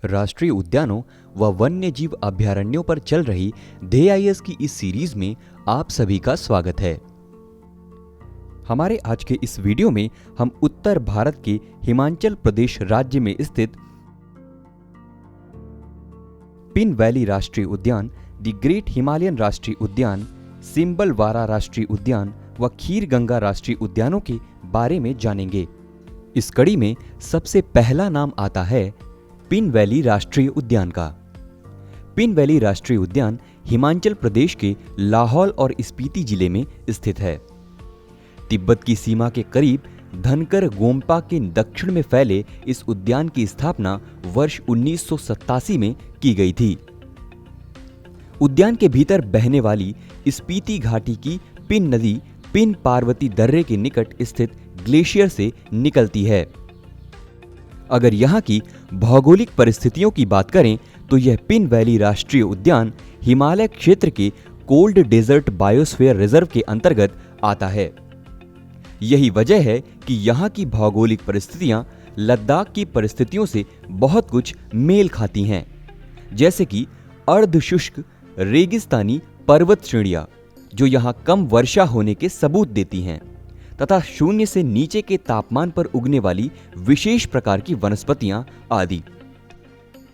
राष्ट्रीय उद्यानों व वन्य जीव अभयारण्यों पर चल रही DIS की इस सीरीज में आप सभी का स्वागत है। हमारे आज के इस वीडियो में हम उत्तर भारत के हिमाचल प्रदेश राज्य में स्थित पिन वैली राष्ट्रीय उद्यान, द ग्रेट हिमालयन राष्ट्रीय उद्यान, सिम्बलवारा राष्ट्रीय उद्यान व खीर गंगा राष्ट्रीय उद्यानों के बारे में जानेंगे। इस कड़ी में सबसे पहला नाम आता है पिन वैली राष्ट्रीय उद्यान का। पिन वैली राष्ट्रीय उद्यान हिमाचल प्रदेश के लाहौल और स्पीति जिले में स्थित है। तिब्बत की सीमा के करीब धनकर गोम्पा के दक्षिण में फैले इस उद्यान की स्थापना वर्ष 1987 में की गई थी। उद्यान के भीतर बहने वाली स्पीति घाटी की पिन नदी पिन पार्वती दर्रे के निकट स्थित ग्लेशियर से निकलती है। अगर यहाँ की भौगोलिक परिस्थितियों की बात करें तो यह पिन वैली राष्ट्रीय उद्यान हिमालय क्षेत्र के कोल्ड डेजर्ट बायोस्फीयर रिजर्व के अंतर्गत आता है। यही वजह है कि यहाँ की भौगोलिक परिस्थितियां लद्दाख की परिस्थितियों से बहुत कुछ मेल खाती हैं, जैसे कि अर्धशुष्क रेगिस्तानी पर्वत श्रेणियां जो यहाँ कम वर्षा होने के सबूत देती हैं, तथा शून्य से नीचे के तापमान पर उगने वाली विशेष प्रकार की वनस्पतियां आदि।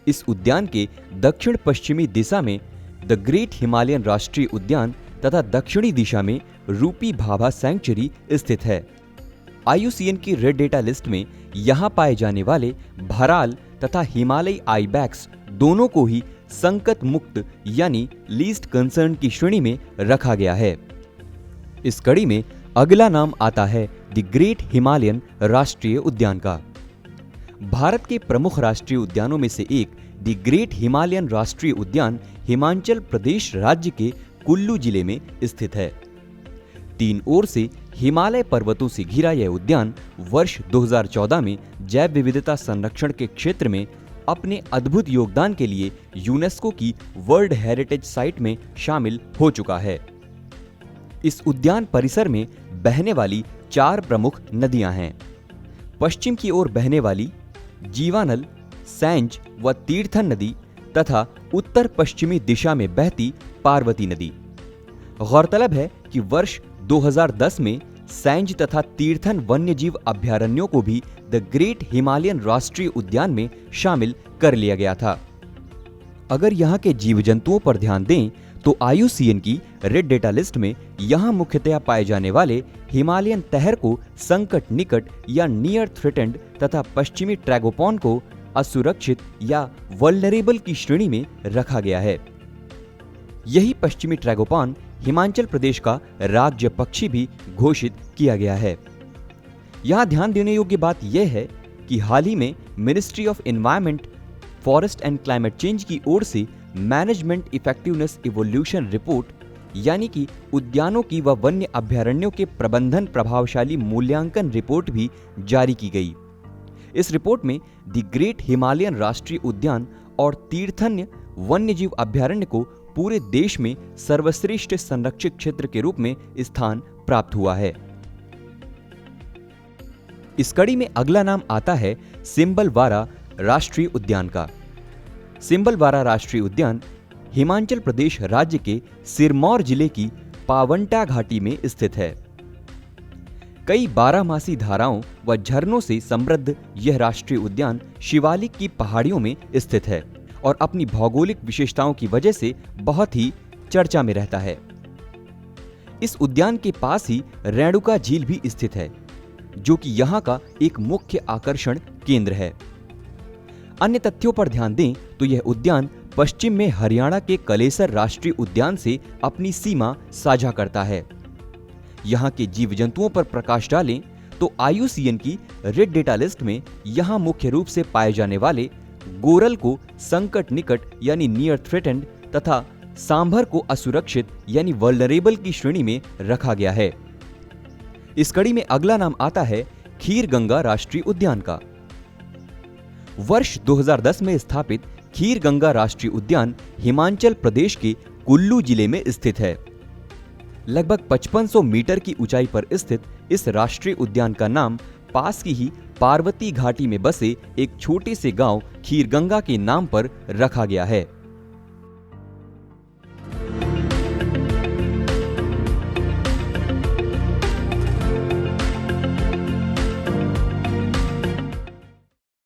इस उद्यान के दक्षिण पश्चिमी दिशा में द ग्रेट हिमालयन राष्ट्रीय उद्यान तथा दक्षिणी दिशा में रूपी भाभा सैंक्चुरी स्थित है। IUCN की रेड डेटा लिस्ट में यहाँ पाए जाने वाले भराल तथा हिमालयी आइबैक्स दोनों को ही संकट मुक्त यानी लीस्ट कंसर्न की श्रेणी में रखा गया है। इस कड़ी में अगला नाम आता है द ग्रेट हिमालयन राष्ट्रीय उद्यान का। भारत के प्रमुख राष्ट्रीय उद्यानों में से एक द ग्रेट हिमालयन राष्ट्रीय उद्यान हिमाचल प्रदेश राज्य के कुल्लू जिले में स्थित है। तीन ओर से हिमालय पर्वतों से घिरा यह उद्यान वर्ष 2014 में जैव विविधता संरक्षण के क्षेत्र में अपने अद्भुत योगदान के लिए यूनेस्को की वर्ल्ड हेरिटेज साइट में शामिल हो चुका है। इस उद्यान परिसर में बहने वाली 4 प्रमुख नदियां हैं। पश्चिम की ओर बहने वाली जीवानल, सैंज व तीर्थन नदी तथा उत्तर पश्चिमी दिशा में बहती पार्वती नदी। गौरतलब है कि वर्ष 2010 में सैंज तथा तीर्थन वन्यजीव अभयारण्यों को भी द ग्रेट हिमालयन राष्ट्रीय उद्यान में शामिल कर लिया गया था। अगर यहाँ के जीव जंतुओं पर ध्यान दें तो IUCN की रेड डेटा लिस्ट में यहाँ मुख्यतया पाए जाने वाले हिमालयन तहर को संकट निकट या नियर थ्रेटेंड तथा पश्चिमी ट्रैगोपॉन को असुरक्षित या वल्नरेबल की श्रेणी में रखा गया है। यही पश्चिमी ट्रैगोपॉन हिमाचल प्रदेश का राज्य पक्षी भी घोषित किया गया है। यहाँ ध्यान देने योग्य बात यह है कि हाल ही में ministry of environment, forest and climate change की ओर से मैनेजमेंट इफेक्टिवनेस इवोल्यूशन रिपोर्ट यानी कि उद्यानों की व वन्य अभयारण्यों के प्रबंधन प्रभावशाली मूल्यांकन रिपोर्ट भी जारी की गई। इस रिपोर्ट में द ग्रेट हिमालयन राष्ट्रीय उद्यान और तीर्थन्य वन्यजीव अभयारण्य को पूरे देश में सर्वश्रेष्ठ संरक्षित क्षेत्र के रूप में स्थान प्राप्त हुआ है। इस कड़ी में अगला नाम आता है सिम्बलवारा राष्ट्रीय उद्यान का। सिम्बलवारा राष्ट्रीय उद्यान हिमाचल प्रदेश राज्य के सिरमौर जिले की पावंटा घाटी में स्थित है। कई बारहमासी धाराओं व झरनों से समृद्ध यह राष्ट्रीय उद्यान शिवालिक की पहाड़ियों में स्थित है और अपनी भौगोलिक विशेषताओं की वजह से बहुत ही चर्चा में रहता है। इस उद्यान के पास ही रेणुका झील भी स्थित है, जो कि यहाँ का एक मुख्य आकर्षण केंद्र है। अन्य तथ्यों पर ध्यान दें तो यह उद्यान पश्चिम में हरियाणा के कलेसर राष्ट्रीय उद्यान से अपनी सीमा साझा करता है। यहाँ के जीव जंतुओं पर प्रकाश डालें तो IUCN की रेड डेटा लिस्ट में यहाँ मुख्य रूप से पाए जाने वाले गोरल को संकट निकट यानी नियर थ्रेटेंड तथा सांभर को असुरक्षित यानी वल्नरेबल की श्रेणी में रखा गया है। इस कड़ी में अगला नाम आता है खीर गंगा राष्ट्रीय उद्यान का। वर्ष 2010 में स्थापित खीर गंगा राष्ट्रीय उद्यान हिमाचल प्रदेश के कुल्लू जिले में स्थित है। लगभग 5500 मीटर की ऊंचाई पर स्थित इस राष्ट्रीय उद्यान का नाम पास की ही पार्वती घाटी में बसे एक छोटे से गांव खीरगंगा के नाम पर रखा गया है।